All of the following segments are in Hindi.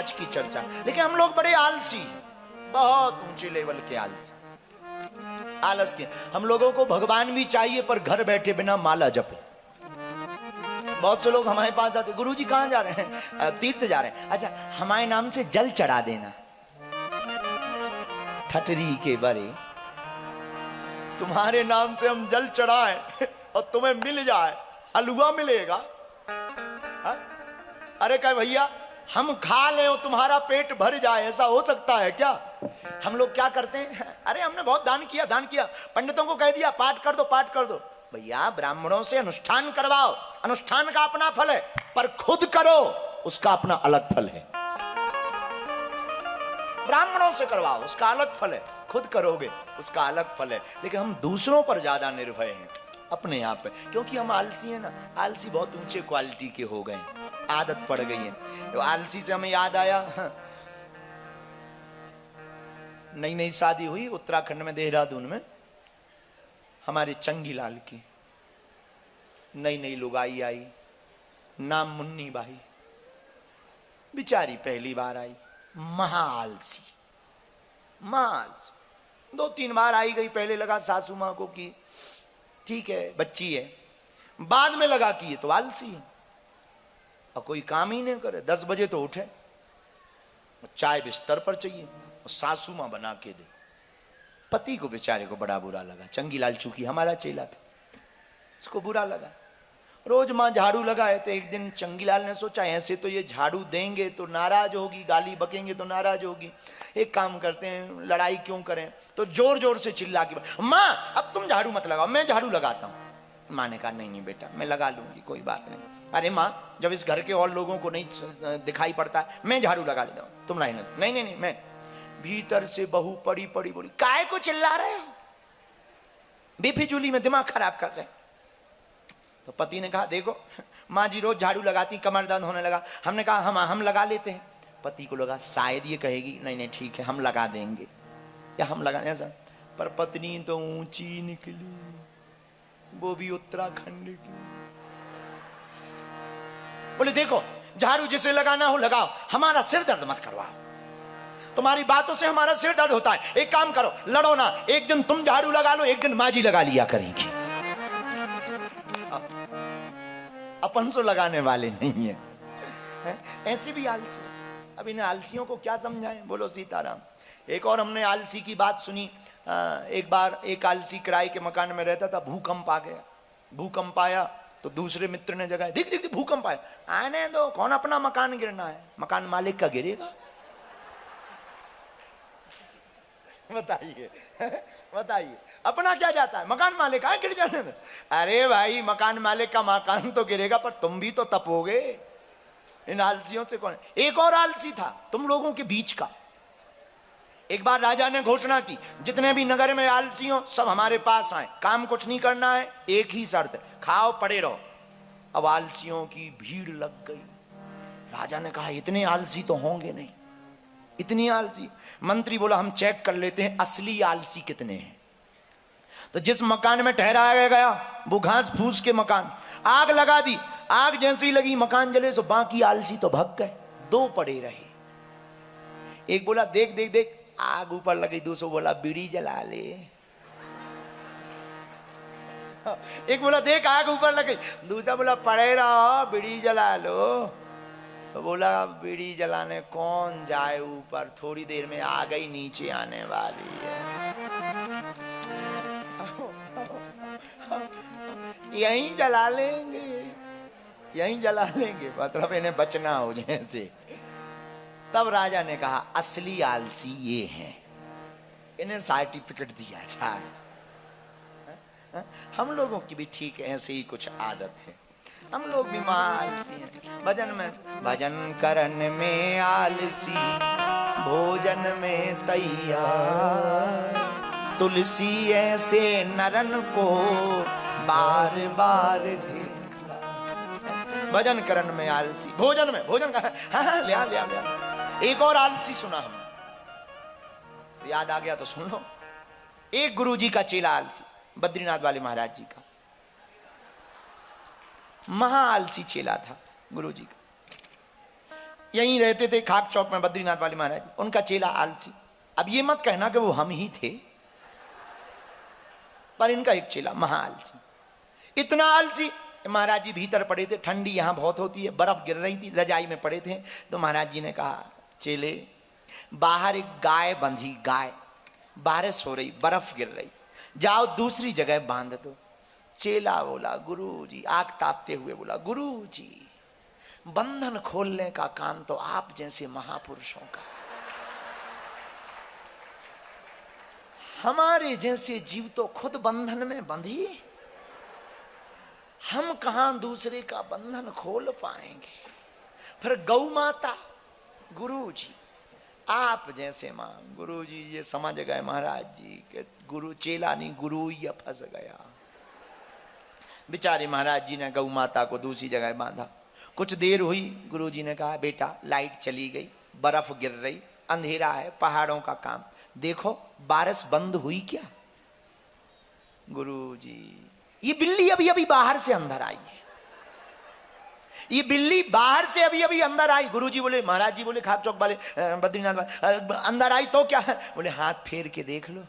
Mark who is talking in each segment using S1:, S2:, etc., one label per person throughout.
S1: आज की चर्चा। लेकिन हम लोग बड़े आलसी, बहुत ऊंचे लेवल के आलसी, आलस के। हम लोगों को भगवान भी चाहिए पर घर बैठे बिना माला जपे। बहुत से लोग हमारे पास आते, गुरुजी कहां जा रहे हैं? तीर्थ जा रहे हैं। अच्छा, हमारे नाम से जल चढ़ा देना। ठटरी के बरे, तुम्हारे नाम से हम जल चढ़ाएं और तुम्हें मिल जाए, हलवा मिलेगा? हा? अरे कह भैया, हम खा ले और तुम्हारा पेट भर जाए, ऐसा हो सकता है क्या? हम लोग क्या करते हैं? अरे हमने बहुत दान किया, दान किया, पंडितों को कह दिया पाठ कर दो, पाठ कर दो। भैया ब्राह्मणों से अनुष्ठान करवाओ, अनुष्ठान का अपना फल है, पर खुद करो उसका अपना अलग फल है। ब्राह्मणों से करवाओ उसका अलग फल है, खुद करोगे उसका अलग फल है। लेकिन हम दूसरों पर ज्यादा निर्भय हैं अपने आप पे, क्योंकि हम आलसी हैं ना। आलसी बहुत ऊंचे क्वालिटी के हो गए, आदत पड़ गई है। तो आलसी से हमें याद आया, नई नई शादी हुई उत्तराखंड में, देहरादून में, हमारे चंगीलाल की नई नई लुगाई आई, नाम मुन्नी बाई, बिचारी पहली बार आई, महाआलसी, महाआलसी। 2-3 बार आई गई, पहले लगा सासू मां को कि ठीक है बच्ची है, बाद में लगा कि ये तो आलसी है और कोई काम ही नहीं करे। 10 बजे तो उठे, चाय बिस्तर पर चाहिए और सासू मां बना के दे। पति को बेचारे को बड़ा बुरा लगा। चंगीलाल चूंकि हमारा चेला था, उसको बुरा लगा। रोज मां झाड़ू लगाए, तो एक दिन चंगीलाल ने सोचा ऐसे तो ये झाड़ू देंगे तो नाराज होगी, गाली बकेंगे तो नाराज होगी, एक काम करते हैं लड़ाई क्यों करें। तो जोर जोर से चिल्ला के, मां अब तुम झाड़ू मत लगाओ, मैं झाड़ू लगाता हूं। मां ने कहा नहीं नहीं बेटा मैं लगा लूंगी, कोई बात नहीं। अरे मां जब इस घर के और लोगों को नहीं दिखाई पड़ता है मैं झाड़ू लगा लेता हूं, तुम नहीं नहीं नहीं मैं। भीतर से बहू पड़ी पड़ी बोली, काय को चिल्ला रहे हो, बेफिजूली में दिमाग खराब कर रहे। तो पति ने कहा देखो माँ जी रोज झाड़ू लगाती, कमर दर्द होने लगा, हमने कहा हम लगा लेते हैं। पति को लगा शायद ये कहेगी नहीं नहीं ठीक है हम लगा देंगे, या हम लगा ऐसा। पर पत्नी तो ऊंची निकली, वो भी उत्तराखंड की। बोले देखो झाड़ू जिसे लगाना हो लगाओ, हमारा सिर दर्द मत करवाओ, तुम्हारी बातों से हमारा सिर दर्द होता है। एक काम करो लड़ो ना, एक दिन तुम झाड़ू लगा लो, एक दिन माँ जी लगा लिया करेगी। अपन सो लगाने वाले नहीं है, ऐसे भी आलसी। अब इन आलसियों को क्या समझाएं, बोलो सीताराम। एक और हमने आलसी की बात सुनी। एक बार एक आलसी किराए के मकान में रहता था, भूकंप आ गया। भूकंप आया तो दूसरे मित्र ने जगाया, देख देख भूकंप आया, आने दो, कौन अपना मकान गिरना है, मकान मालिक का गिरेगा। बताइए बताइए, अपना क्या जाता है, मकान मालिक का गिर जाने दो। अरे भाई मकान मालिक का मकान तो गिरेगा पर तुम भी तो तपोगे। इन आलसियों से कौन। एक और आलसी था तुम लोगों के बीच का। एक बार राजा ने घोषणा की जितने भी नगर में आलसी हो सब हमारे पास आए, काम कुछ नहीं करना है, एक ही शर्त है खाओ पड़े रहो। अब आलसियों की भीड़ लग गई। राजा ने कहा इतने आलसी तो होंगे नहीं, इतनी आलसी। मंत्री बोला हम चेक कर लेते हैं असली आलसी कितने हैं। तो जिस मकान में ठहराया गया वो घास फूस के मकान, आग लगा दी, आग जैसी लगी मकान जले, सो बाकी आलसी तो भाग गए, 2 पड़े रहे। एक बोला देख देख देख आग ऊपर लगी, दूसरा बोला बीड़ी जला ले। एक बोला देख आग ऊपर लगी, दूसरा बोला पड़े रहो बीड़ी जला लो। तो बोला बीड़ी जलाने कौन जाए ऊपर, थोड़ी देर में आग ही नीचे आने वाली है, यहीं जला लेंगे, यहीं जला लेंगे, मतलब इन्हें बचना हो जैसे। तब राजा ने कहा असली आलसी ये हैं, इन्हें सर्टिफिकेट दिया जाए। हम लोगों की भी ठीक ऐसे ही कुछ आदत है, हम लोग भी आलसी हैं। भजन में भजन करन में आलसी, भोजन में तैयार, तुलसी ऐसे नरन को बार बार देखा। भजन करन में आलसी, भोजन में, भोजन का हाँ लिया लिया लिया। एक और आलसी सुना हमने, याद आ गया तो सुन लो। एक गुरुजी का चेला आलसी, बद्रीनाथ वाले महाराज जी का महा आलसी चेला था गुरुजी का। यहीं रहते थे खाक चौक में बद्रीनाथ वाले महाराज। उनका चेला आलसी। अब ये मत कहना कि वो हम ही थे, पर इनका एक चेला महा आलसी, इतना आलसी। महाराज जी भीतर पड़े थे, ठंडी यहां बहुत होती है, बर्फ गिर रही थी, रजाई में पड़े थे। तो महाराज जी ने कहा, चेले बाहर एक गाय बंधी, गाय बारिश हो रही, बर्फ गिर रही, जाओ दूसरी जगह बांध दो। चेला बोला, गुरु जी, आग तापते हुए बोला, गुरु जी बंधन खोलने का काम तो आप जैसे महापुरुषों का, हमारे जैसे जीव तो खुद बंधन में बंधी, हम कहां दूसरे का बंधन खोल पाएंगे। फिर गौ माता, गुरु जी आप जैसे मां। गुरु जी ये समझ गए महाराज जी के गुरु चेला नहीं, गुरु ही फंस गया। बेचारे महाराज जी ने गौ माता को दूसरी जगह बांधा। कुछ देर हुई, गुरु जी ने कहा, बेटा लाइट चली गई, बर्फ गिर रही, अंधेरा है, पहाड़ों का काम, देखो बारिश बंद हुई क्या। गुरु जी ये बिल्ली अभी अभी बाहर से अंदर आई है, ये बिल्ली बाहर से अभी अभी अंदर आई। गुरु जी बोले, महाराज जी बोले खाक चौक वाले बद्रीनाथ वाले, अंदर आई तो क्या है? बोले हाथ फेर के देख लो।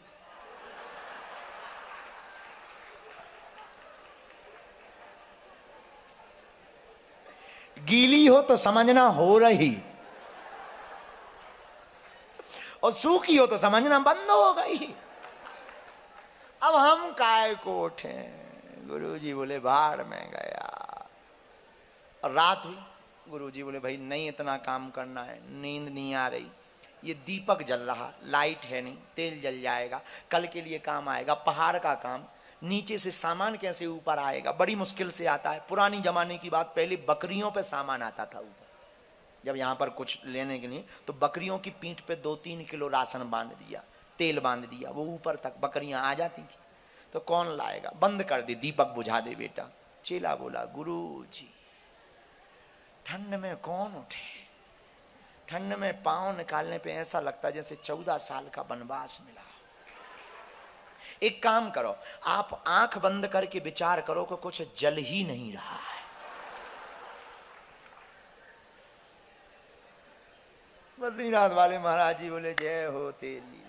S1: गीली हो तो समझना हो रही, और सूखी हो तो समझना बंद हो गई। अब हम काय को उठे? गुरु जी बोले भाड़ में गया। और रात हुई, गुरु जी बोले भाई नहीं इतना काम करना है, नींद नहीं आ रही, ये दीपक जल रहा, लाइट है नहीं, तेल जल जाएगा, कल के लिए काम आएगा, पहाड़ का काम, नीचे से सामान कैसे ऊपर आएगा, बड़ी मुश्किल से आता है। पुरानी जमाने की बात, पहले बकरियों पे सामान आता था ऊपर, जब यहां पर कुछ लेने के लिए, तो बकरियों की पीठ पे 2-3 किलो राशन बांध दिया, तेल बांध दिया, वो ऊपर तक बकरियां आ जाती थी। तो कौन लाएगा? बंद कर दे, दीपक बुझा दे बेटा। चेला बोला, गुरु जी ठंड में कौन उठे? ठंड में पांव निकालने पे ऐसा लगता जैसे 14 साल का वनवास मिला। एक काम करो, आप आंख बंद करके विचार करो कि कुछ जल ही नहीं रहा है। बद्रीनाथ वाले महाराज जी बोले, जय हो तेरी।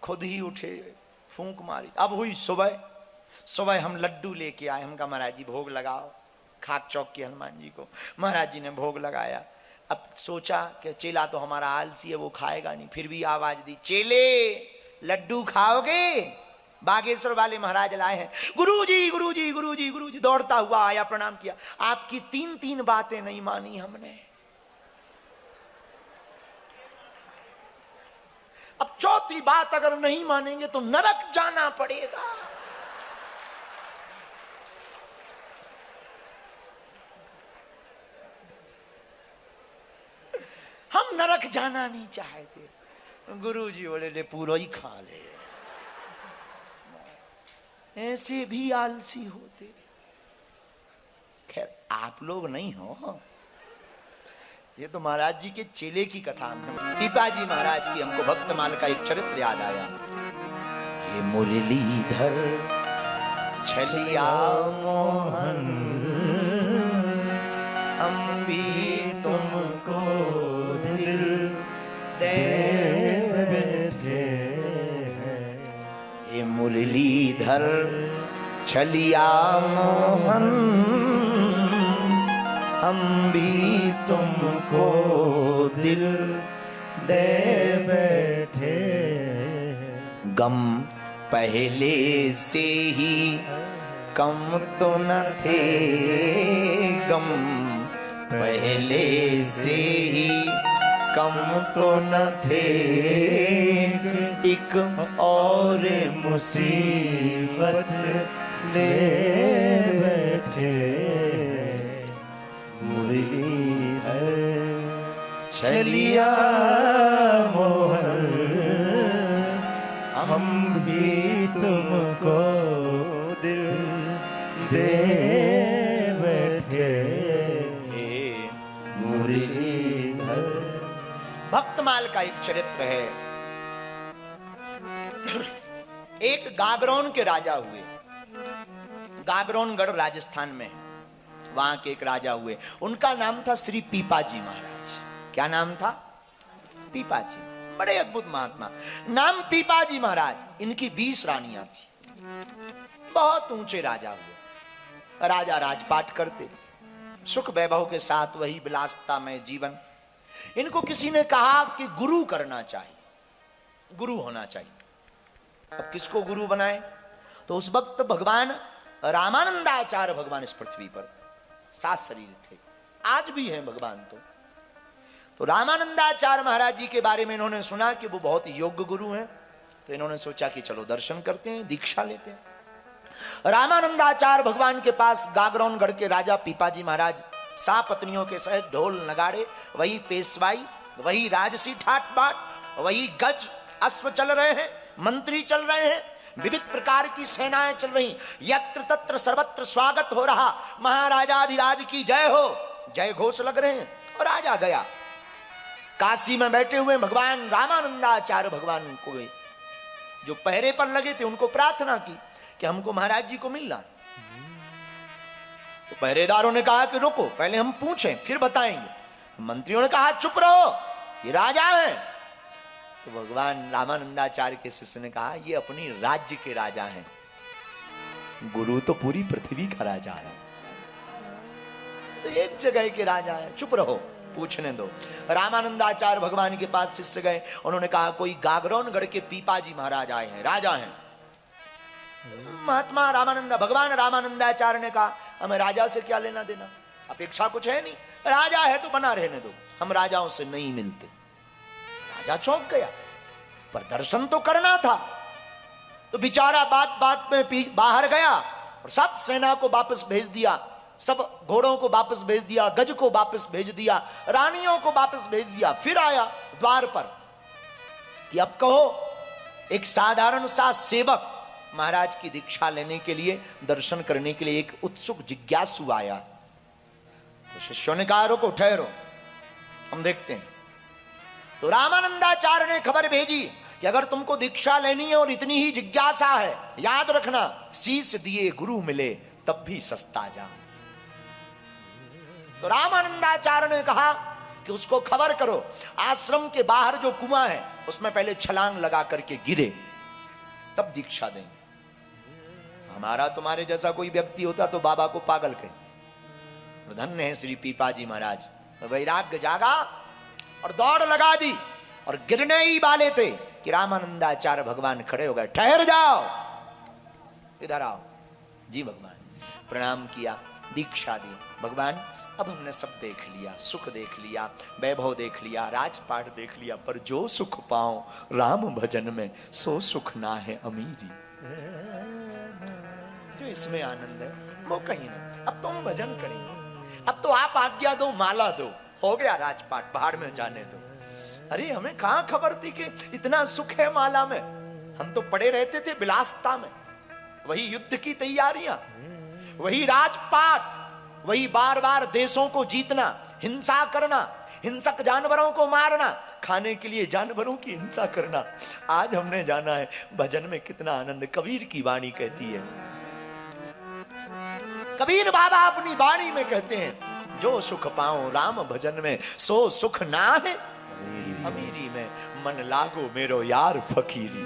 S1: खुद ही उठे, फूंक मारी। अब हुई सुबह, सुबह हम लड्डू लेके आए। हम कहा महाराज जी भोग लगाओ खाक चौक के हनुमान जी को। महाराज जी ने भोग लगाया। अब सोचा कि चेला तो हमारा आलसी है, वो खाएगा नहीं, फिर भी आवाज दी, चेले लड्डू खाओगे? बागेश्वर वाले महाराज लाए हैं। गुरुजी गुरुजी गुरुजी गुरुजी दौड़ता हुआ आया, प्रणाम किया। आपकी 3 बातें नहीं मानी हमने, अब 4थी बात अगर नहीं मानेंगे तो नरक जाना पड़ेगा। हम नरक जाना नहीं चाहते। गुरुजी बोले, ले पूरा ही खा ले। ऐसे भी आलसी होते। खैर आप लोग नहीं हो, ये तो महाराज जी के चेले की कथा। पिताजी महाराज की हमको भक्तमाल का एक चरित्र याद आया। ये मुरलीधर छलिया मोहन, हम भी तुमको दिल दे बैठे हैं। ये मुरलीधर छलिया मोहन, हम भी तुमको दिल दे बैठे। गम पहले से ही कम तो न थे, गम पहले से ही कम तो न थे, एक और मुसीबत ले बैठे। मुरलीधर छलिया मोहन, हम भी तुमको दिल दे बैठे। मुरलीधर। भक्तमाल का एक चरित्र है। एक गागरौन के राजा हुए। गागरौनगढ़ राजस्थान में। वहां के एक राजा हुए, उनका नाम था श्री पीपाजी महाराज। क्या नाम था? पीपाजी। बड़े अद्भुत महात्मा, नाम पीपाजी महाराज। इनकी 20 रानियां थी, बहुत ऊंचे राजा हुए। राजा राजपाट करते, सुख वैभव के साथ वही विलासता में जीवन। इनको किसी ने कहा कि गुरु करना चाहिए, गुरु होना चाहिए। अब किसको गुरु बनाए? तो उस वक्त भगवान रामानंदाचार्य भगवान इस पृथ्वी पर 7 शरीर थे, आज भी हैं भगवान। तो रामानंदाचार्य महाराज जी के बारे में इन्होंने सुना कि वो बहुत योग्य गुरु हैं, तो इन्होंने सोचा कि चलो दर्शन करते हैं, दीक्षा लेते हैं। रामानंदाचार्य भगवान के पास गागरौनगढ़ के राजा पीपाजी महाराज 7 पत्नियों के सहित ढोल नगाड़े, वही पेशवाई, वही राजसी ठाट बाट, वही गज अश्व चल रहे हैं, मंत्री चल रहे हैं, विविध प्रकार की सेनाएं चल रही, यत्र तत्र सर्वत्र स्वागत हो रहा, महाराजाधिराज की जय हो, जय घोष लग रहे हैं। और राजा गया, काशी में बैठे हुए भगवान रामानंदाचार्य भगवान को जो पहरे पर लगे थे उनको प्रार्थना की कि हमको महाराज जी को मिलना। तो पहरेदारों ने कहा कि रुको, पहले हम पूछें फिर बताएंगे। मंत्रियों ने कहा चुप रहो, ये राजा हैं। तो भगवान रामानंदाचार्य के शिष्य ने कहा ये अपनी राज्य के राजा हैं, गुरु तो पूरी पृथ्वी का राजा है, तो एक जगह के राजा है, चुप रहो, पूछने दो। रामानंदाचार्य भगवान के पास शिष्य गए, उन्होंने कहा कोई गागरौनगढ़ के पीपाजी महाराज आए हैं, राजा हैं। महात्मा रामानंद भगवान रामानंदाचार्य ने कहा हमें राजा से क्या लेना देना, अपेक्षा कुछ है नहीं, राजा है तो बना रहने दो, हम राजाओं से नहीं मिलते। राजा चौंक गया, पर दर्शन तो करना था। तो बेचारा बात बात में बाहर गया और सब सेना को वापस भेज दिया, सब घोड़ों को वापस भेज दिया, गज को वापस भेज दिया, रानियों को वापस भेज दिया। फिर आया द्वार पर कि अब कहो, एक साधारण सा सेवक महाराज की दीक्षा लेने के लिए, दर्शन करने के लिए एक उत्सुक जिज्ञासु आया। तो शिष्यों ने कहा रुको, ठहरो, हम देखते हैं। तो रामानंदाचार्य ने खबर भेजी कि अगर तुमको दीक्षा लेनी है और इतनी ही जिज्ञासा है, याद रखना शीश दिए गुरु मिले तब भी सस्ता जा। तो रामानंदाचार्य ने कहा कि उसको खबर करो, आश्रम के बाहर जो कुआं है उसमें पहले छलांग लगा करके गिरे, तब दीक्षा देंगे। हमारा तुम्हारे जैसा कोई व्यक्ति होता तो बाबा को पागल कहे। धन्य है श्री पीपाजी महाराज, वैराग्य जागा और दौड़ लगा दी, और गिरने ही वाले थे कि रामानंदाचार्य भगवान खड़े हो गए, ठहर जाओ, इधर आओ। जी भगवान, प्रणाम किया, दीक्षा दी। भगवान अब हमने सब देख लिया, सुख देख लिया, वैभव देख लिया, राजपाट देख लिया, पर जो सुख पाओ राम भजन में सो सुख ना है अमीरी। जो इसमें आनंद है वो कहीं नहीं। अब तुम भजन करेंगे, अब तो आप आज्ञा दो, माला दो, हो गया राजपाट, बाहर में जाने दो। अरे हमें कहां खबर थी कि इतना सुख है माला में, हम तो पड़े रहते थे विलासता में। वही युद्ध की तैयारियां, वही राजपाट, वही बार बार देशों को जीतना, हिंसा करना, हिंसक जानवरों को मारना, खाने के लिए जानवरों की हिंसा करना। आज हमने जाना है भजन में कितना आनंद। कबीर की वाणी कहती है, कबीर बाबा अपनी वाणी में कहते हैं, जो सुख पाऊं राम भजन में सो सुख ना है अमीरी में, मन लागो मेरो यार फकीरी।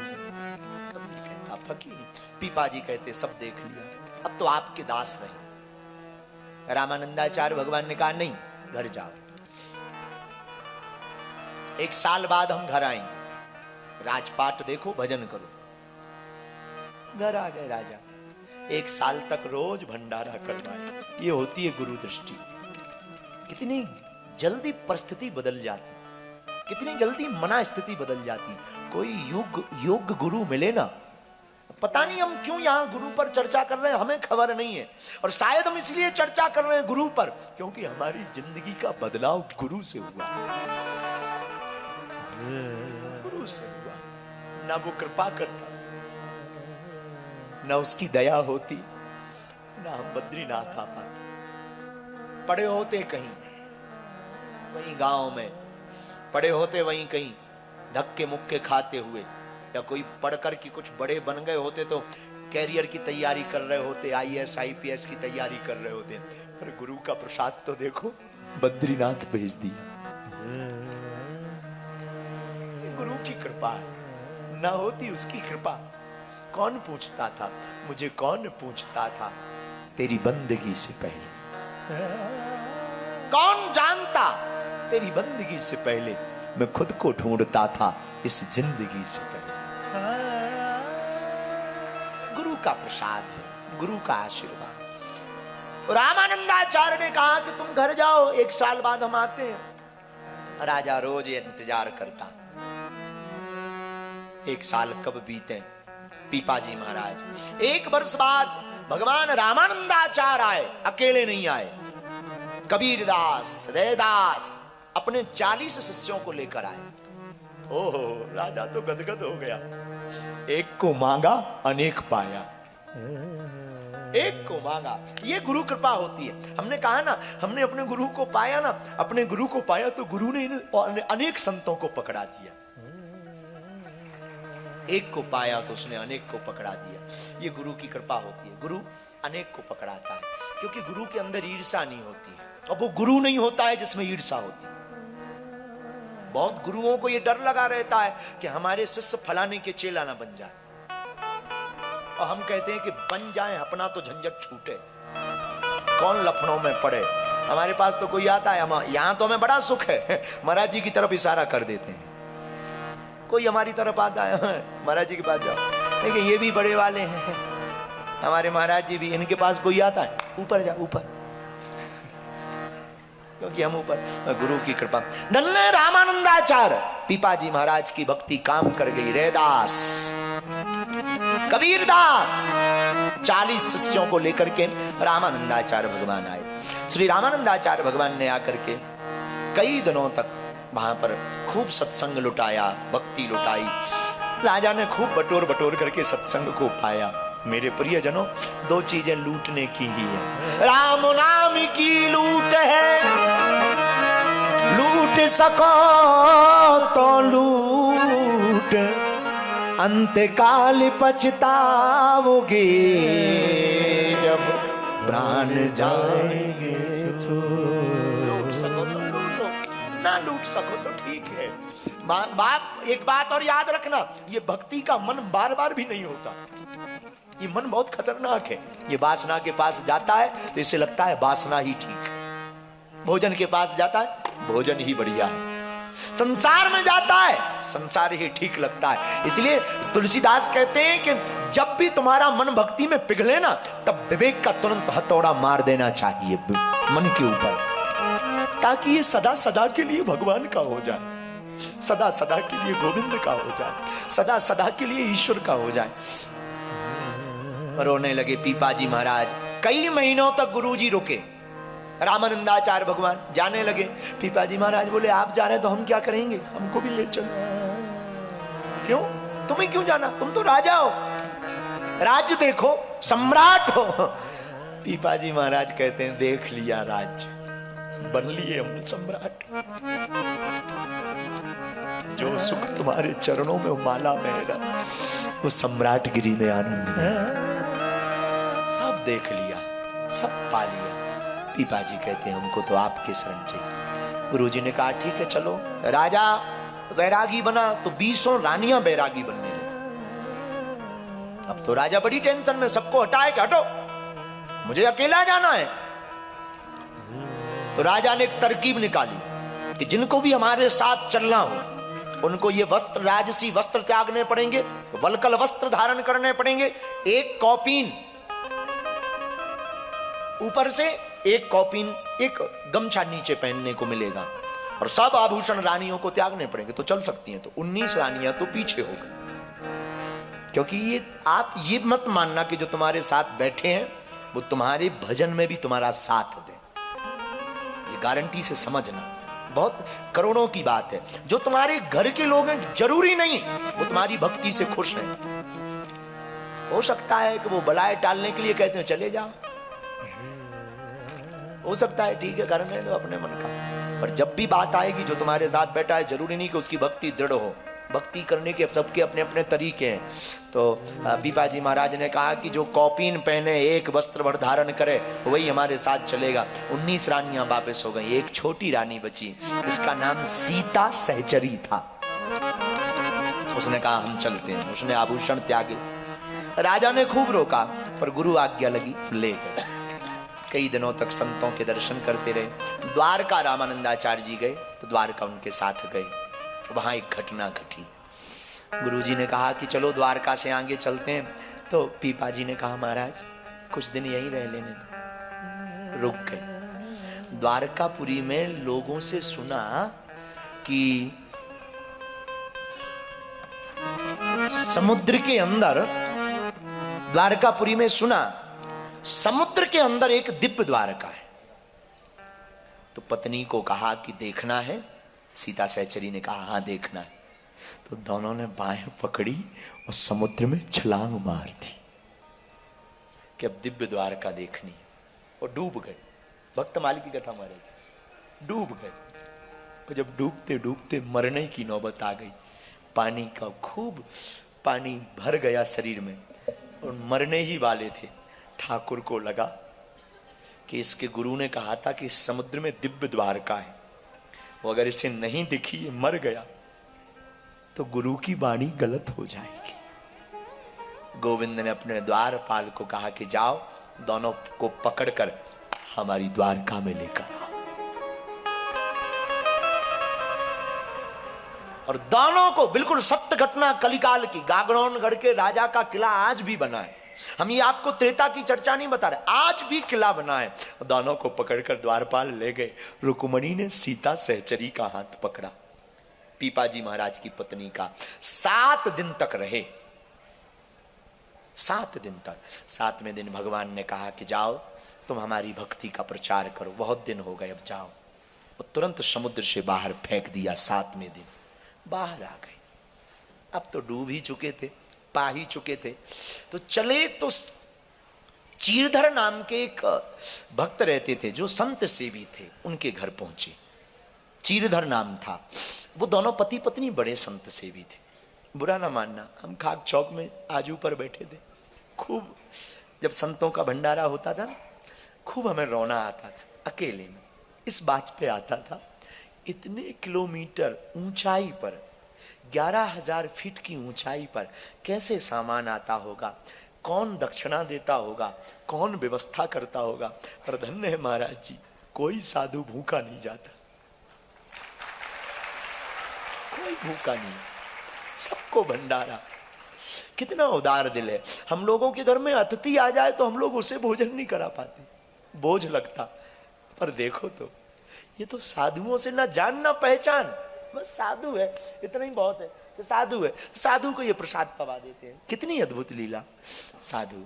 S1: कबीर कहता फकीरी, पीपाजी कहते सब देख लिया, अब तो आपके दास रहे। रामानंदाचार्य भगवान ने कहा नहीं, घर जाओ, 1 साल बाद हम घर आएंगे, राजपाट देखो, भजन करो। घर आ गए राजा, 1 साल तक रोज भंडारा करवाए। ये होती है गुरु दृष्टि। कितनी जल्दी परिस्थिति बदल जाती, कितनी जल्दी मना स्थिति बदल जाती। कोई योग्य गुरु मिले ना, पता नहीं हम क्यों यहां गुरु पर चर्चा कर रहे हैं, हमें खबर नहीं है। और शायद हम इसलिए चर्चा कर रहे हैं गुरु पर क्योंकि हमारी जिंदगी का बदलाव गुरु से हुआ, गुरु से हुआ। ना वो कृपा करता, ना उसकी दया होती, ना हम बद्रीनाथ आ पाते। पड़े होते कहीं वहीं गांव में, पड़े होते वहीं कहीं धक्के मुक्के खाते हुए, या कोई पढ़कर के कुछ बड़े बन गए होते तो कैरियर की तैयारी कर रहे होते, IAS IPS की तैयारी कर रहे होते, और गुरु का प्रसाद तो देखो, बद्रीनाथ भेज दिया। गुरु की कृपा है, ना होती उसकी कृपा कौन पूछता था, मुझे कौन पूछता था तेरी बंदगी से पहले, कौन जानता तेरी बंदगी से पहले मैं खुद को ढूंढता था इस जिंदगी से पहले। गुरु का प्रसाद है, गुरु का आशीर्वाद। रामानंदाचार्य ने कहा कि तुम घर जाओ, 1 साल बाद हम आते हैं। राजा रोज इंतजार करता, 1 साल कब बीते। पीपाजी महाराज 1 वर्ष बाद भगवान रामानंदाचार्य आए, अकेले नहीं आए। कबीरदास, रैदास अपने 40 शिष्यों को लेकर आए। ओहो, राजा तो गदगद हो गया। एक को मांगा अनेक पाया, एक को मांगा। ये गुरु कृपा होती है। हमने कहा ना, हमने अपने गुरु को पाया ना, अपने गुरु को पाया तो गुरु ने अनेक संतों को पकड़ा दिया। एक को पाया तो उसने अनेक को पकड़ा दिया। ये गुरु की कृपा होती है। गुरु अनेक को पकड़ाता है, क्योंकि गुरु के अंदर ईर्षा नहीं होती है। और वो गुरु नहीं होता है जिसमें ईर्षा होती है। बहुत गुरुओं को ये डर लगा रहता है कि हमारे शिष्य फलाने के चेला ना बन जाए, और हम कहते हैं कि बन जाए, अपना तो झंझट छूटे, कौन लफड़ों में पड़े। हमारे पास तो कोई आता है, हम यहां तो हमें बड़ा सुख है, महाराज जी की तरफ इशारा कर देते हैं। कोई हमारी तरफ आता है, महाराज जी के पास जाओ, देखिए ये भी बड़े वाले हैं, हमारे महाराज जी भी, इनके पास कोई आता है, ऊपर जाओ ऊपर, क्योंकि हम ऊपर। गुरु की कृपा। धन्य रामानंदाचार्य, पीपाजी महाराज की भक्ति काम कर गई। रैदास, कबीरदास, 40 शिष्यों को लेकर के रामानंदाचार्य भगवान आए। श्री रामानंदाचार्य भगवान ने आकर के कई दिनों तक वहां पर खूब सत्संग लुटाया, भक्ति लुटाई। राजा ने खूब बटोर बटोर करके सत्संग को पाया। मेरे प्रियजनों, 2 चीजें लूटने की ही है। राम नाम की लूट है, लूट सको तो लूट, अंतकाल पछताओगे जब प्राण जाएंगे। लूट सको तो लूटो, ना लूट सको तो ठीक है। एक बात और याद रखना, ये भक्ति का मन बार बार भी नहीं होता। ये मन बहुत खतरनाक है। ये वासना के पास जाता है तो इसे लगता है वासना ही ठीक है, भोजन के पास जाता है भोजन ही बढ़िया है, संसार में जाता है संसार ही ठीक लगता है। इसलिए तुलसीदास कहते हैं कि जब भी तुम्हारा मन भक्ति में पिघले ना, तब विवेक का तुरंत हथौड़ा मार देना चाहिए मन के ऊपर, ताकि ये सदा सदा के लिए भगवान का हो जाए, सदा सदा के लिए गोविंद का हो जाए, सदा सदा के लिए ईश्वर का हो जाए। रोने लगे पीपाजी महाराज। कई महीनों तक गुरुजी रुके। रामानंदाचार्य भगवान जाने लगे। पीपाजी महाराज बोले, आप जा रहे हैं तो हम क्या करेंगे, हमको भी ले चलो। क्यों, तुम्हें क्यों जाना, तुम तो राजा हो, राज्य देखो, सम्राट हो। पीपाजी महाराज कहते हैं, देख लिया राज्य, बन लिए हम सम्राट। जो सुख तुम्हारे चरणों में माला में है, वो सम्राटगिरी में आनंद है। सब देख लिया, सब पा लिया। पीपाजी कहते हैं, हमको तो आपके शरण चाहिए। गुरुजी ने कहा, ठीक है चलो। राजा वैरागी बना तो 20 रानियां वैरागी बनने लगी। अब तो राजा बड़ी टेंशन में, सबको हटाए कि हटो, मुझे अकेला जाना है। तो राजा ने एक तरकीब निकाली कि जिनको भी हमारे साथ चलना हो, उनको ये वस्त्र, राजसी वस्त्र त्यागने पड़ेंगे, वलकल वस्त्र धारण करने पड़ेंगे, एक कौपीन ऊपर से, एक कौपीन, एक गमछा नीचे पहनने को मिलेगा, और सब आभूषण रानियों को त्यागने पड़ेंगे तो चल सकती हैं। तो 19 रानियां तो पीछे हो गई, क्योंकि ये आप ये मत मानना कि जो तुम्हारे साथ बैठे हैं वो तुम्हारे भजन में भी तुम्हारा साथ दें। ये गारंटी से समझना, बहुत करोड़ों की बात है। जो तुम्हारे घर के लोग हैं, जरूरी नहीं वो तुम्हारी भक्ति से खुश हैं। हो सकता है कि वो बलाए टालने के लिए कहते हैं चले जाओ, हो सकता है, ठीक है, करने दो अपने मन का। पर जब भी बात आएगी, जो तुम्हारे साथ बैठा है, जरूरी नहीं कि उसकी भक्ति दृढ़ हो, भक्ति करने के सबके अपने अपने तरीके हैं। तो पीपाजी महाराज ने कहा कि जो कौपीन पहने, एक वस्त्र भर धारण करे, वही हमारे साथ चलेगा। 19 रानियां वापस हो गई, एक छोटी रानी बची, इसका नाम सीता सहचरी था। उसने कहा हम चलते हैं। उसने आभूषण त्यागे। राजा ने खूब रोका, पर गुरु आज्ञा लगी, ले गए। कई दिनों तक संतों के दर्शन करते रहे। द्वारका रामानंदाचार्य जी गए तो द्वारका उनके साथ गए। वहां एक घटना घटी। गुरुजी ने कहा कि चलो द्वारका से आगे चलते हैं। तो पीपाजी ने कहा महाराज कुछ दिन यहीं रह लेने दो। रुक गए। द्वारकापुरी में लोगों से सुना कि समुद्र के अंदर, द्वारकापुरी में सुना समुद्र के अंदर एक दिव्य द्वारका है। तो पत्नी को कहा कि देखना है। सीता सहचरी ने कहा हाँ देखना है। तो दोनों ने बाहें पकड़ी और समुद्र में छलांग मार दी कि अब दिव्य द्वारका देखनी है। और डूब गए। भक्त माली की कथा महाराज डूब गए। और जब डूबते डूबते मरने की नौबत आ गई, पानी का खूब पानी भर गया शरीर में और मरने ही वाले थे। ठाकुर को लगा कि इसके गुरु ने कहा था कि समुद्र में दिव्य द्वारका है, वो अगर इसे नहीं दिखी, ये मर गया तो गुरु की वाणी गलत हो जाएगी। गोविंद ने अपने द्वारपाल को कहा कि जाओ दोनों को पकड़कर हमारी द्वारका में लेकर आओ। और दोनों को, बिल्कुल सत्य घटना कलिकाल की, गागरोनगढ़ के राजा का किला आज भी बना है। हम ये आपको त्रेता की चर्चा नहीं बता रहे, आज भी किला बना है। दोनों को पकड़कर द्वारपाल ले गए। रुक्मणी ने सीता सहचरी का हाथ पकड़ा, पीपाजी महाराज की पत्नी का। 7 दिन तक रहे। 7 दिन तक। 7वें दिन भगवान ने कहा कि जाओ तुम हमारी भक्ति का प्रचार करो, बहुत दिन हो गए, अब जाओ। और तुरंत समुद्र से बाहर फेंक दिया। 7वें दिन बाहर आ गए। अब तो डूब ही चुके थे, पा ही चुके थे। तो चले तो चीरधर नाम के एक भक्त रहते थे जो संत सेवी थे, उनके घर पहुंचे। चीरधर नाम था। वो दोनों पति पत्नी बड़े संत सेवी थे। बुरा ना मानना, हम खाक चौक में आजू पर बैठे थे। खूब जब संतों का भंडारा होता था ना, खूब हमें रोना आता था। अकेले में इस बात पे आता था, इतने किलोमीटर ऊंचाई पर, 11,000 फीट की ऊंचाई पर कैसे सामान आता होगा, कौन दक्षिणा देता होगा, कौन व्यवस्था करता होगा। पर धन्य है महाराज जी, कोई साधु भूखा नहीं जाता, कोई भूखा नहीं, सबको भंडारा। कितना उदार दिल है। हम लोगों के घर में अतिथि आ जाए तो हम लोग उसे भोजन नहीं करा पाते, बोझ लगता। पर देखो तो, ये तो साधुओं से ना जान ना पहचान, बस साधु है, इतना ही बहुत है कि साधु है, साधु को ये प्रसाद पवा देते हैं। कितनी अद्भुत लीला। साधु।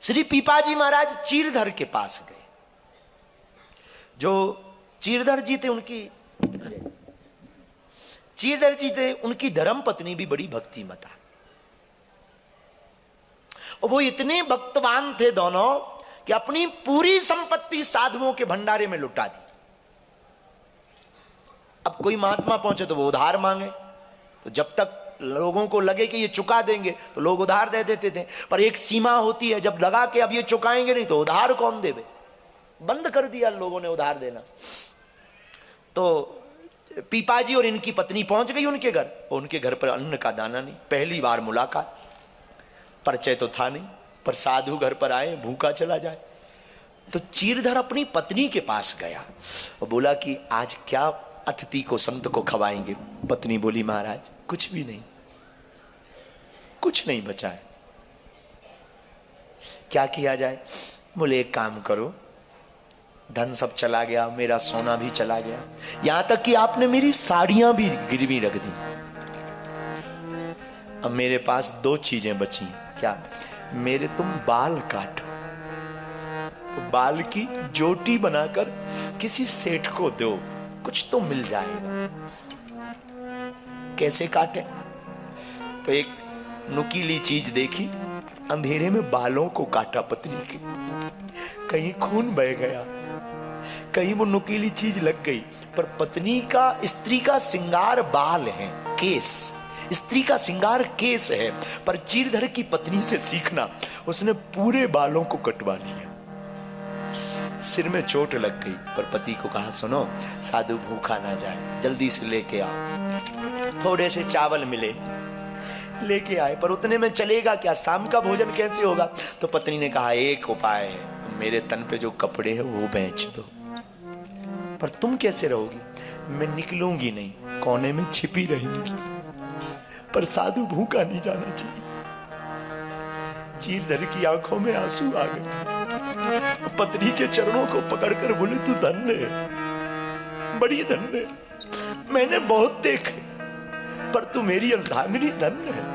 S1: श्री पीपाजी महाराज चीरधर के पास गए। जो चीरधर जी थे, चीरधर जी थे, उनकी धर्म पत्नी भी बड़ी भक्तिमता। और वो इतने भक्तवान थे दोनों कि अपनी पूरी संपत्ति साधुओं के भंडारे में लुटा दी। अब कोई महात्मा पहुंचे तो वो उधार मांगे, तो जब तक लोगों को लगे कि ये चुका देंगे तो लोग उधार दे देते थे। पर एक सीमा होती है, जब लगा कि अब ये चुकाएंगे नहीं तो उधार कौन देवे, बंद कर दिया लोगों ने उधार देना। तो पीपाजी और इनकी पत्नी पहुंच गई उनके घर। उनके घर पर अन्न का दाना नहीं, पहली बार मुलाकात, परिचय तो था नहीं, पर साधु घर पर आए, भूखा चला जाए। तो चीरधर अपनी पत्नी के पास गया और बोला कि आज क्या अतिथि को, संत को खवाएंगे। पत्नी बोली महाराज कुछ भी नहीं, कुछ नहीं बचा है, क्या किया जाए। बोले एक काम करो, धन सब चला गया, मेरा सोना भी चला गया, यहां तक कि आपने मेरी साड़ियां भी गिरवी रख दी। अब मेरे पास 2 चीजें बची। क्या? मेरे तुम बाल काटो, तो बाल की जोटी बनाकर किसी सेठ को दो, कुछ तो मिल जाएगा। कैसे काटे? तो एक नुकीली चीज देखी, अंधेरे में बालों को काटा पत्नी के, कहीं खून बह गया। कहीं वो नुकीली चीज लग गई। पर पत्नी का, स्त्री का श्रृंगार बाल है, केस। स्त्री का श्रृंगार केस है, पर चीरधर की पत्नी से सीखना, उसने पूरे बालों को कटवा लिया। सिर में चोट लग गई, पर पति को कहा सुनो, साधु भूखा ना जाए, जल्दी से लेके आओ। थोड़े से चावल मिले, लेके आए, पर उतने में चलेगा क्या, शाम का भोजन कैसे होगा? तो पत्नी ने कहा एक उपाय है, मेरे तन पे जो कपड़े हैं वो बेच दो। पर तुम कैसे रहोगी? मैं निकलूंगी नहीं, कोने में छिपी रहूंगी। पर साधु भूखा नहीं जाना चाहिए। चीरधर की आंखों में आंसू आ गए, पत्नी के चरणों को पकड़कर बोले तू धन्य है, बड़ी धन्य है, मैंने बहुत देखे, पर तू मेरी अर्धांगिनी धन्य है,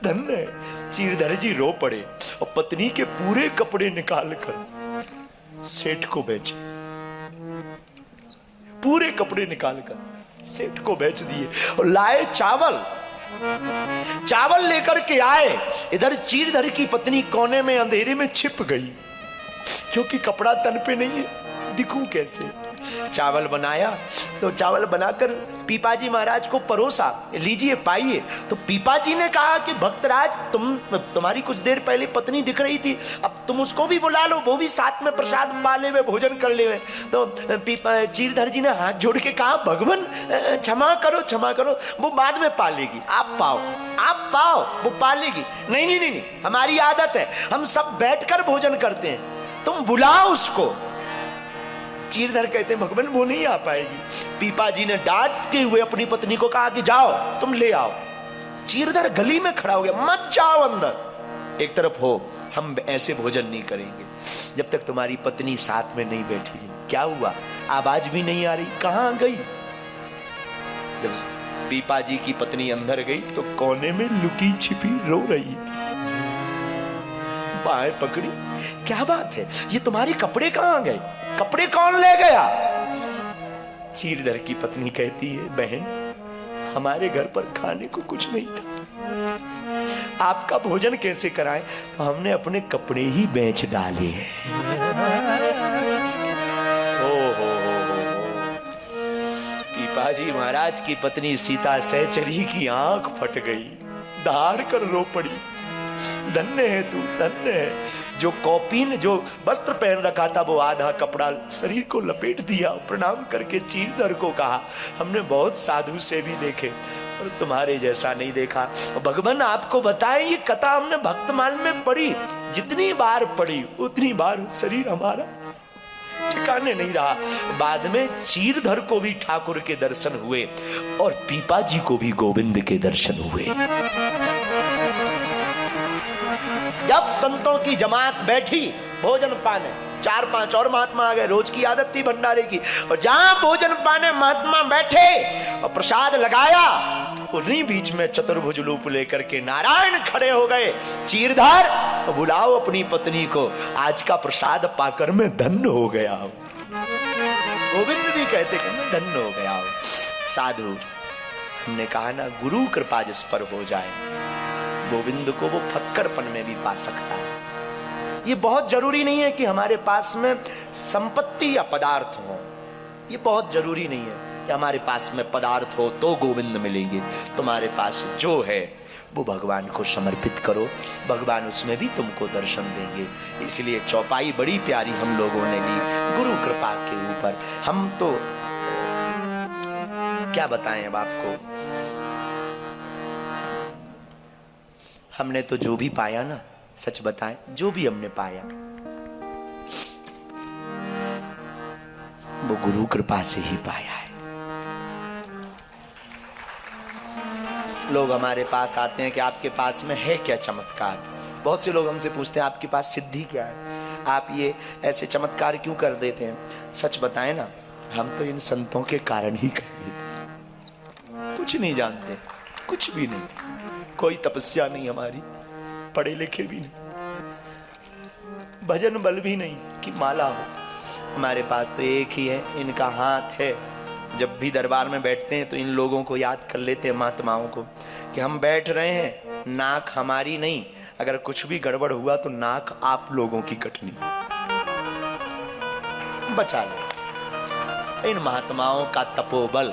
S1: धन्य है। चीरधर जी रो पड़े और पत्नी के पूरे कपड़े निकालकर सेठ को बेचे। पूरे कपड़े निकालकर सेठ को बेच दिए और लाए चावल। चावल लेकर के आए, इधर चीरधर की पत्नी कोने में अंधेरे में छिप गई, क्योंकि कपड़ा तन पे नहीं है, दिखूं कैसे। चावल बनाया, तो चावल बनाकर पीपाजी महाराज को परोसा, लीजिए पाइए। तो पीपाजी ने कहा कि भक्तराज, तुम्हारी कुछ देर पहले पत्नी दिख रही थी, अब तुम उसको भी बुला लो, वो भी साथ में प्रसाद पा लेवे, भोजन कर लेवे। तो चीरधर जी ने हाथ जोड़ के कहा भगवान क्षमा करो, क्षमा करो, वो बाद में पालेगी, आप पाओ, आप पाओ, वो पालेगी। नहीं नहीं नहीं नहीं, हमारी आदत है, हम सब बैठकर भोजन करते हैं, तुम बुलाओ उसको। चीरधर कहते भगवान वो नहीं आ पाएगी। पीपाजी ने डांटते हुए अपनी पत्नी को कहा कि जाओ तुम ले आओ। चीरधर गली में खड़ा हो गया, मत जाओ अंदर, एक तरफ हो, हम ऐसे भोजन नहीं करेंगे जब तक तुम्हारी पत्नी साथ में नहीं बैठेगी। क्या हुआ? आवाज भी नहीं आ रही, कहां गई? जब पीपाजी की पत्नी अंदर गई तो कोने में लुकी छिपी रो रही थी, बाहें पकड़ी, क्या बात है, ये तुम्हारे कपड़े कहां गए, कपड़े कौन ले गया? चीरधर की पत्नी कहती है बहन, हमारे घर पर खाने को कुछ नहीं था, आपका भोजन कैसे कराएं, तो हमने अपने कपड़े ही बेच डाले। हो। पीपाजी महाराज की पत्नी सीता सहचरी की आंख फट गई, दहाड़ कर रो पड़ी। धन्य है तू, धन्य है। जो कौपीन, जो वस्त्र पहन रखा था, वो आधा कपड़ा शरीर को लपेट दिया। प्रणाम करके चीरधर को कहा हमने बहुत साधु से भी देखे, और तुम्हारे जैसा नहीं देखा। भगवान आपको बताएं, ये कथा हमने भक्तमाल में पढ़ी, जितनी बार पढ़ी उतनी बार शरीर हमारा ठिकाने नहीं रहा। बाद में चीरधर को भी ठाकुर के दर्शन हुए और पीपाजी को भी गोविंद के दर्शन हुए। जब संतों की जमात बैठी भोजन पाने, 4-5 और महात्मा आ गए, रोज की आदत थी भंडारे की, और जहां भोजन पाने महात्मा बैठे और प्रसाद लगाया, उन्हीं बीच में चतुर्भुज रूप लेकर के नारायण खड़े हो गए। चीरधर, बुलाओ अपनी पत्नी को, आज का प्रसाद पाकर मैं धन्य हो गया हूं। गोविंद भी कहते कि मैं धन्य हो गया हूं। साधु, हमने कहा ना, गुरु कृपा जिस पर हो जाए, गोविंद को वो फक्करपन में भी पा सकता है। ये बहुत जरूरी नहीं है कि हमारे पास में संपत्ति या पदार्थ हो, ये बहुत जरूरी नहीं है कि हमारे पास में पदार्थ हो तो गोविंद मिलेंगे। तुम्हारे पास जो है वो भगवान को समर्पित करो, भगवान उसमें भी तुमको दर्शन देंगे। इसलिए चौपाई बड़ी प्यारी हम लोगों ने ली गुरु कृपा के ऊपर। हम तो क्या बताएं अब आपको, हमने तो जो भी पाया ना, सच बताएं, जो भी हमने पाया वो गुरु कृपा से ही पाया है। लोग हमारे पास आते हैं कि आपके पास में है क्या चमत्कार। बहुत से लोग हमसे पूछते हैं आपके पास सिद्धि क्या है, आप ये ऐसे चमत्कार क्यों कर देते हैं। सच बताएं ना, हम तो इन संतों के कारण ही कर देते हैं। कुछ नहीं जानते, कुछ भी नहीं, कोई तपस्या नहीं हमारी, पढ़े लिखे भी नहीं, भजन बल भी नहीं कि माला हो। हमारे पास तो एक ही है, इनका हाथ है। जब भी दरबार में बैठते हैं तो इन लोगों को याद कर लेते हैं, महात्माओं को, कि हम बैठ रहे हैं, नाक हमारी नहीं, अगर कुछ भी गड़बड़ हुआ तो नाक आप लोगों की कटनी, बचा ले। इन महात्माओं का तपोबल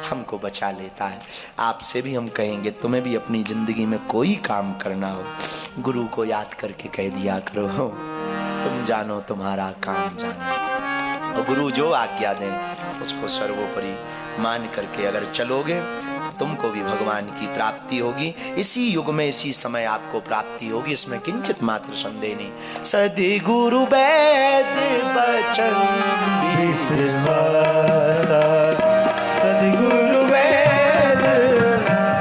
S1: हमको बचा लेता है। आपसे भी हम कहेंगे, तुम्हें भी अपनी जिंदगी में कोई काम करना हो, गुरु को याद करके कह दिया करो, तुम जानो तुम्हारा काम जानो। और गुरु जो आज्ञा दें उसको सर्वोपरि मान करके अगर चलोगे, तुमको भी भगवान की प्राप्ति होगी। इसी युग में इसी समय आपको प्राप्ति होगी, इसमें किंचित मात्र संदेह नहीं। सदि गुरु वैद बचन विश्वास,
S2: सदि गुरु वैद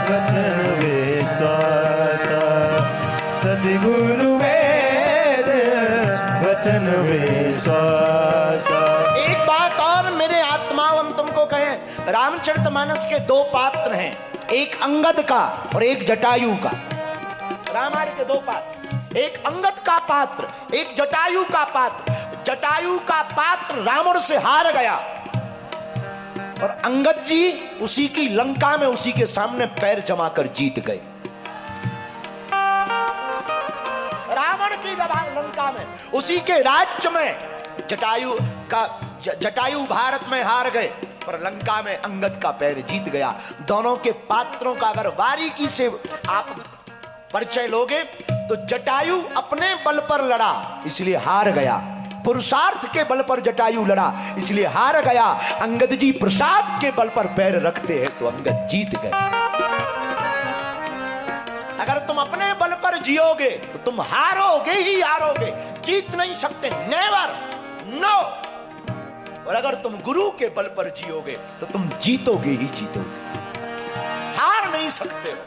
S2: बचन विश्वास, सदि गुरु वैद बचन विश्वास।
S1: एक बात और मेरे आत्माओं हम तुमको कहें, रामचरितमानस के दो पात्र हैं, एक अंगद का और एक जटायु का। रामायण के दो पात्र, एक अंगद का पात्र, एक जटायु का पात्र। जटायु का पात्र रावण से हार गया और अंगद जी उसी की लंका में उसी के सामने पैर जमा कर जीत गए। रावण की लंका में उसी के राज्य में जटायु भारत में हार गए, पर लंका में अंगद का पैर जीत गया। दोनों के पात्रों का अगर बारीकी से आप परिचय लोगे तो जटायु अपने बल पर लड़ा इसलिए हार गया, पुरुषार्थ के बल पर जटायु लड़ा इसलिए हार गया। अंगद जी प्रसाद के बल पर पैर रखते हैं तो अंगद जीत गए। अगर तुम अपने बल पर जियोगे तो तुम हारोगे ही हारोगे, जीत नहीं सकते, नेवर, नो। और अगर तुम गुरु के बल पर जियोगे तो तुम जीतोगे ही जीतोगे, हार नहीं सकते हो।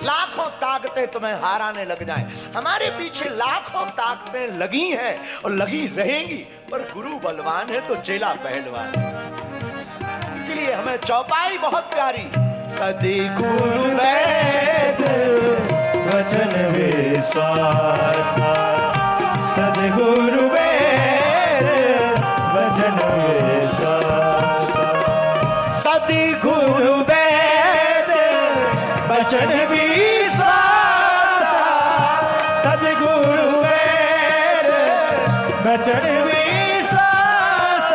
S1: लाखों ताकतें तुम्हें हाराने लग जाएं, हमारे पीछे लाखों ताकतें लगी हैं और लगी रहेंगी, पर गुरु बलवान है तो चेला पहलवान। इसलिए हमें चौपाई बहुत प्यारी, सदि गुरु वैद
S2: वचन विश्वास, सदि गुरु वैद वचन विश्वास,
S1: सदि गुरु वैद
S2: वचन विश्वास, सदि गुरु वैद वचन विश्वास,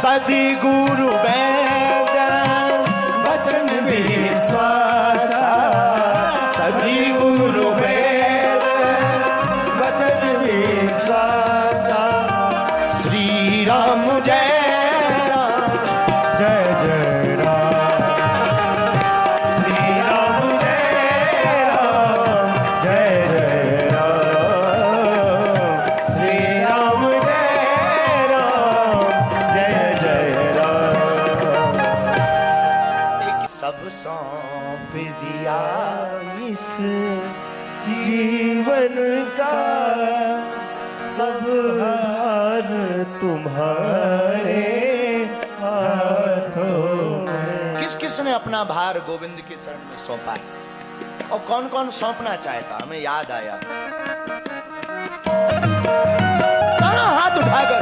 S1: सदि गुरु वैद
S2: वचन विश्वास, सदि गुरु वैद वचन विश्वास।
S1: श्री राम जय राम,
S2: जय जय राम, श्री राम जय राम, जय जय राम, श्री राम जय राम, जय जय राम।
S1: सब सौंप दिया
S2: इस जीवन का सब हार तुम्हारे हाथों में।
S1: किस किस ने अपना भार गोविंद के शरण में सौंपा है और कौन कौन सौंपना चाहता, हमें याद आया। हाथ उठाकर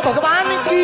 S1: भगवान की।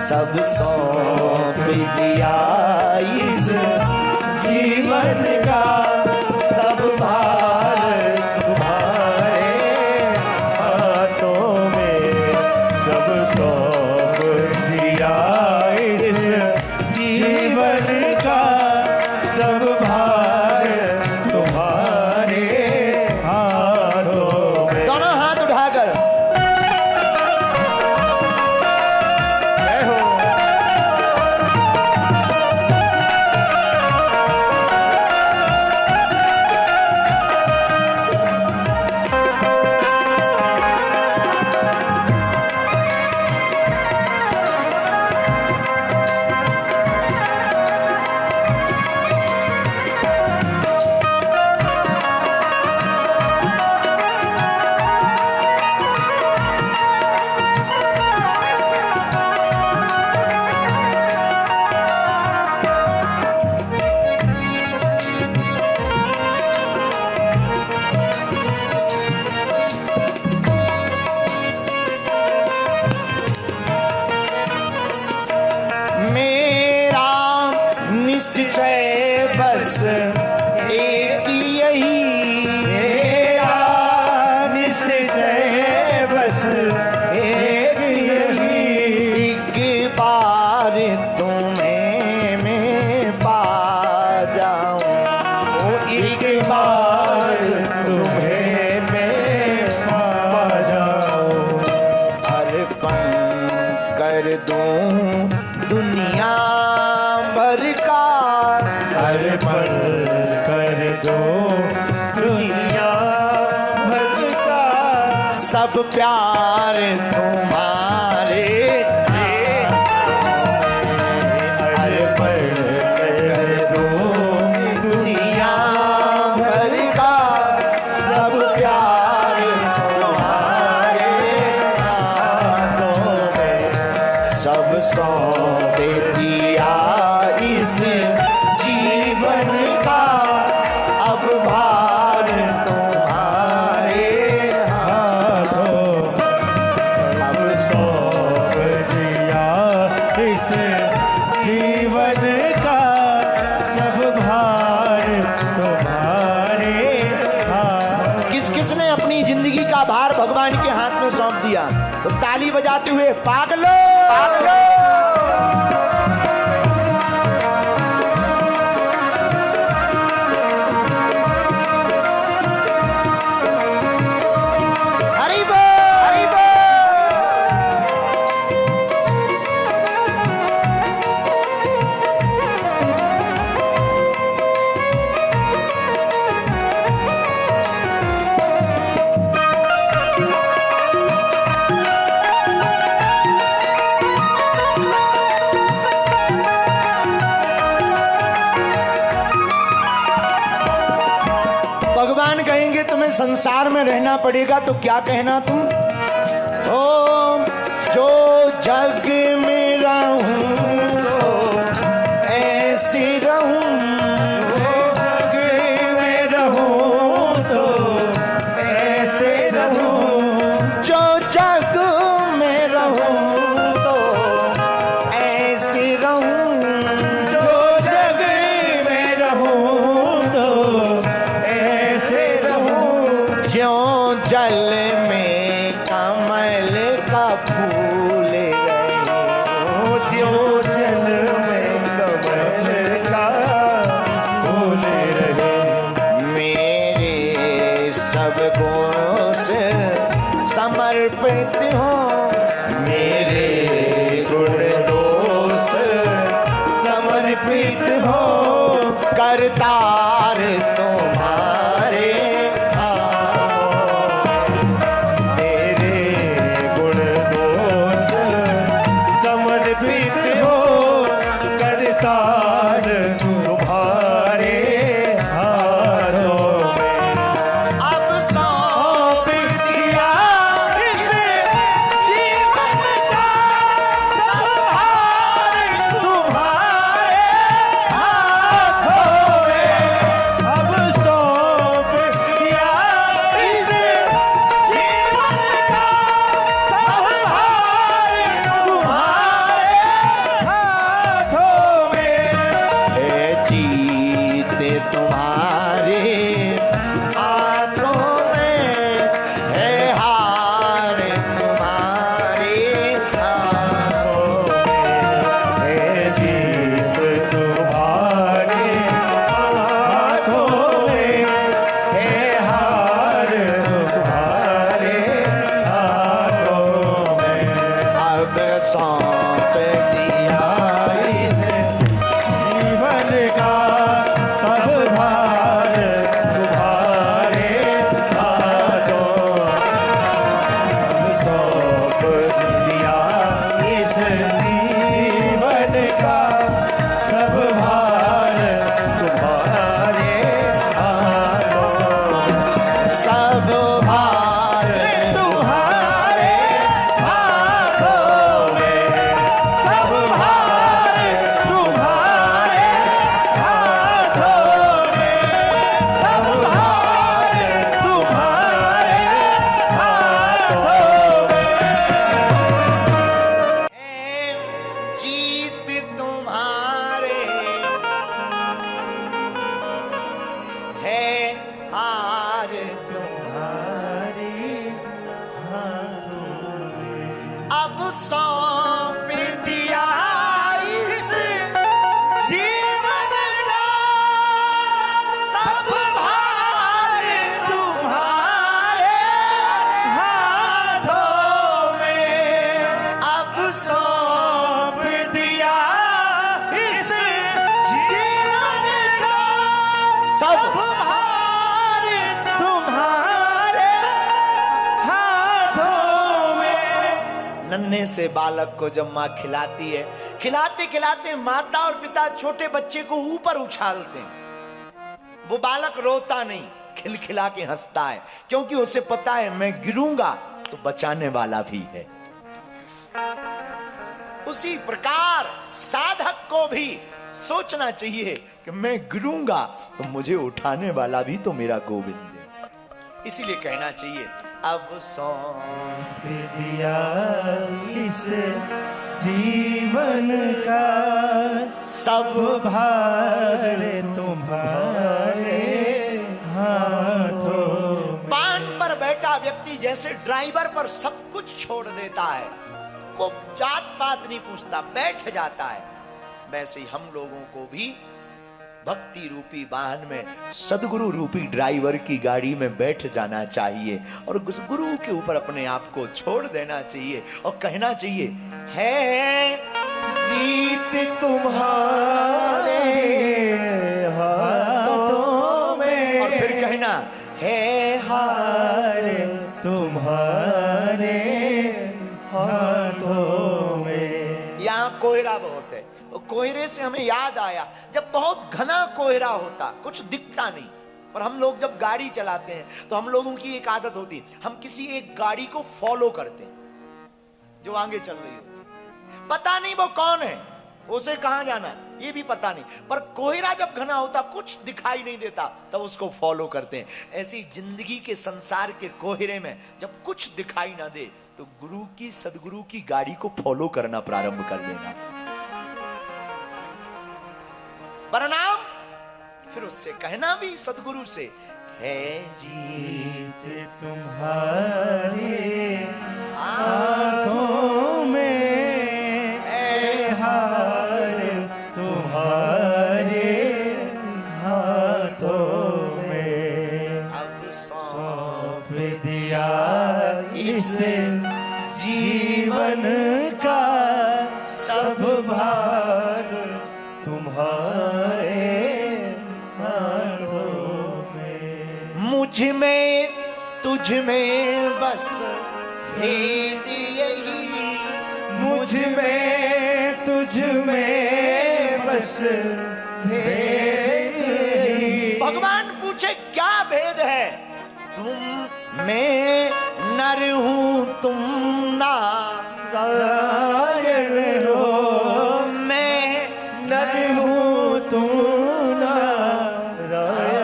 S1: सब सौंप दिया इस जीवन का, सब भार तुम्हारे
S2: हाथों में, सब सौंप दिया इस जीवन का, दुनिया भर का
S1: सब प्यार तुम्हारे
S2: अर्पण कर दो
S1: दुनिया भर का सब प्यार तुम्हारे
S2: हाथों में
S1: सब सौंप दिया इस जीवन का अब भार तुम्हारे
S2: हाथों अब सौंप दिया इस जीवन का सब भार तुम्हारे हाथ।
S1: किस किसने अपनी जिंदगी का भार भगवान के हाथ में सौंप दिया? तो ताली बजाते हुए पागलो पागलो। हरि बोल हरि बोल। भगवान कहेंगे तुम्हें संसार में रहना पड़ेगा तो क्या कहना तुम? ओ जो जग में रहूं तो ऐसे रहूं,
S2: जग में रहूं तो ऐसे रहूं,
S1: जो जग में रहूं तो ऐसे रहूं,
S2: जो जग में रहूं तो ऐसे रहूं,
S1: ज्यों जल में कमल का फूल रहे,
S2: ज्यों जल में कमल का फूल रहे।
S1: मेरे सब गुणों से समर्पित हो,
S2: मेरे गुण दोष समर्पित हो,
S1: करतार तुम्हारे
S2: मेरे गुण दोष समर्पित हो, करतार तुम्हारे हाथों में।
S1: अब सौंप दिया
S2: इस जीवन का सब भार तुम्हारे हाथों में। अब सौंप दिया इस जीवन का सब भार तुम्हारे हाथों में।
S1: है जीते तुम्हारे हाथों में, है हार तुम्हारे हाथों में।
S2: है जीत तुम्हारे हाथों में, है हार तुम्हारे हाथों में।
S1: अब सौंप दिया इस
S2: जीवन का सब भार तुम्हारे हाथों। अब सौंप दिया इस जीवन का सब भार तुम्हारे हाथों।
S1: सब भार
S2: तुम्हारे हाथों में, सब भार तुम्हारे हाथों में, सब भार तुम्हारे हाथों में।
S1: है जीत तुम्हारे, है हार
S2: तुम्हारे हाथों में।
S1: अब सौंप दिया इस
S2: जीवन का सब भार तुम्हारे हाथों में।
S1: अब
S2: सौंप दिया इस जीवन का
S1: सब
S2: सब भार
S1: रोने से बालक को जब माँ खिलाती है, खिलाते खिलाते माता और पिता छोटे बच्चे को ऊपर उछालते हैं। वो बालक रोता नहीं, खिलखिला के हंसता है, क्योंकि उसे पता है मैं गिरूंगा तो बचाने वाला भी है। उसी प्रकार साधक को भी सोचना चाहिए कि मैं गिरूंगा तो मुझे उठाने वाला भी तो मेरा गोविंद है। इसीलिए कहना चाहिए अब सौंप
S2: दिया इस जीवन का सब भार तुम्हारे हाथों।
S1: पान पर बैठा व्यक्ति जैसे ड्राइवर पर सब कुछ छोड़ देता है, वो जात पात नहीं पूछता, बैठ जाता है, वैसे ही हम लोगों को भी भक्ति रूपी वाहन में सदगुरु रूपी ड्राइवर की गाड़ी में बैठ जाना चाहिए और उस गुरु के ऊपर अपने आप को छोड़ देना चाहिए और कहना चाहिए है
S2: जीत तुम्हारे हाथों में,
S1: और फिर कहना है
S2: हार तुम्हारे हाथों में।
S1: यहाँ कोहरा बहुत है, कोहरे से हमें याद आया, जब बहुत घना कोहरा होता, कुछ दिखता नहीं, पर हम लोग जब गाड़ी चलाते हैं तो हम लोगों की एक आदत होती है, हम किसी एक गाड़ी को फॉलो करते हैं जो आगे चल रही होती है। पता नहीं वो कौन है, उसे कहां जाना है ये भी पता नहीं, पर कोहरा जब घना होता, कुछ दिखाई नहीं देता, तब उसको फॉलो करते हैं। ऐसी जिंदगी के संसार के कोहरे में जब कुछ दिखाई ना दे तो गुरु की, सदगुरु की गाड़ी को फॉलो करना प्रारंभ कर देना, प्रणाम, फिर उससे कहना भी सदगुरु से है
S2: जीत तुम्हारे हाथों में, है हार तुम्हारे हाथों में।
S1: अब
S2: सौंप दिया इस जीवन का सब भार तुम्हारे हाथों में।
S1: मुझ में तुझ में बस भेद यही,
S2: मुझ में तुझ में बस भेद यही।
S1: भगवान पूछे क्या भेद है, तुम मैं नर हूं तुम
S2: नारायण हो,
S1: मैं
S2: नर हूं तुम नारायण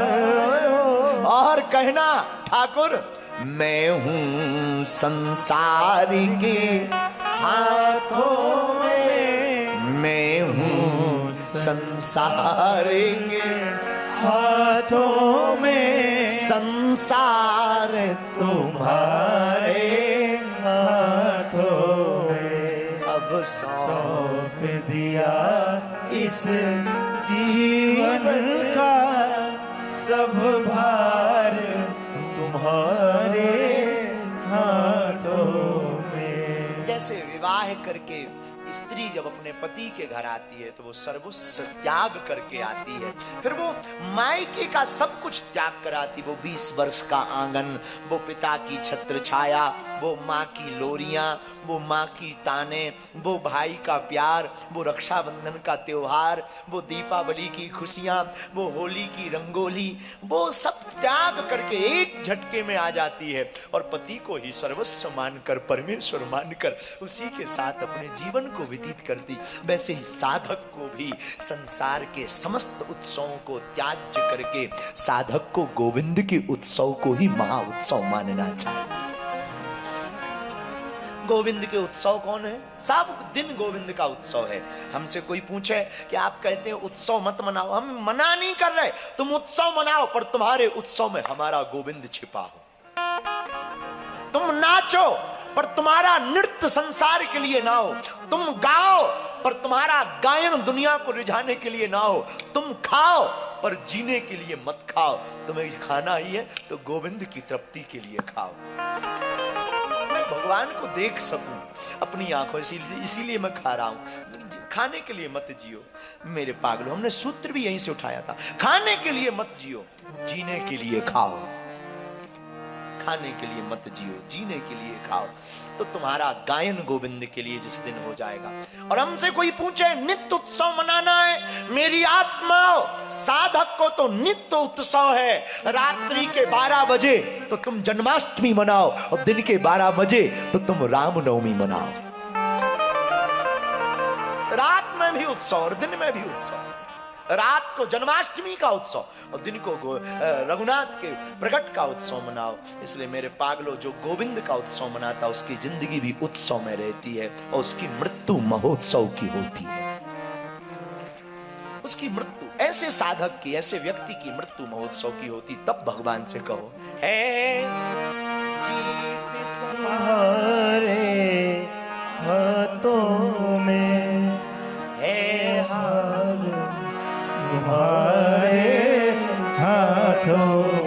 S2: हो।
S1: और कहना ठाकुर मैं हूं संसार के हाथों में, मैं हूं संसार के
S2: हाथों में,
S1: संसार
S2: तुम्हारे हाथों में।
S1: अब
S2: सौंप दिया इस जीवन का सब भार तुम्हारे हाथों में।
S1: जैसे विवाह करके स्त्री जब अपने पति के घर आती है तो वो सर्वस्व त्याग करके आती है, फिर वो मायके का सब कुछ त्याग कर आती। वो 20 वर्ष का आंगन, वो पिता की छत्र छाया, वो माँ की लोरियां, वो माँ की ताने, वो भाई का प्यार, वो रक्षाबंधन का त्योहार, वो दीपावली की खुशियां, वो होली की रंगोली, वो सब त्याग करके एक झटके में आ जाती है और पति को ही सर्वस्व मानकर, परमेश्वर मानकर उसी के साथ अपने जीवन को व्यतीत करती। वैसे ही साधक को भी संसार के समस्त उत्सवों को त्याज्य करके साधक को गोविंद के उत्सव को ही महा उत्सव मानना चाहिए। गोविंद के उत्सव कौन है? सब दिन गोविंद का उत्सव है। हमसे कोई पूछे कि आप कहते हैं उत्सव मत मनाओ, हम मना नहीं कर रहे, तुम उत्सव मनाओ पर तुम्हारे उत्सव में हमारा गोविंद छिपा हो। तुम नाचो पर तुम्हारा नृत्य संसार के लिए ना हो, तुम गाओ पर तुम्हारा गायन दुनिया को रिझाने के लिए ना हो, तुम खाओ पर जीने के लिए मत खाओ। तुम्हें खाना ही है तो गोविंद की तृप्ति के लिए खाओ। भगवान को देख सकूं अपनी आंखों, इसीलिए मैं खा रहा हूं। खाने के लिए मत जियो मेरे पागलों, हमने सूत्र भी यहीं से उठाया था। खाने के लिए मत जियो, जीने के लिए खाओ। खाने के लिए मत जियो, जीने के लिए खाओ। तो तुम्हारा गायन गोविंद के लिए जिस दिन हो जाएगा। और हमसे कोई पूछे नित्य उत्सव मनाना है, मेरी आत्मा साधक को तो नित्य उत्सव है। रात्रि के 12 बजे तो तुम जन्माष्टमी मनाओ और दिन के 12 बजे तो तुम रामनवमी मनाओ। रात में भी उत्सव और दिन में भी उत्सव। रात को जन्माष्टमी का उत्सव और दिन को रघुनाथ के प्रकट का उत्सव मनाओ। इसलिए मेरे पागलों, जो गोविंद का उत्सव मनाता उसकी जिंदगी भी उत्सव में रहती है और उसकी मृत्यु महोत्सव की होती है। उसकी मृत्यु ऐसे साधक की, ऐसे व्यक्ति की मृत्यु महोत्सव की होती। तब भगवान से कहो, है जीत
S2: तुम्हारे हाथों में,
S1: है
S2: हार तुम्हारे हाथों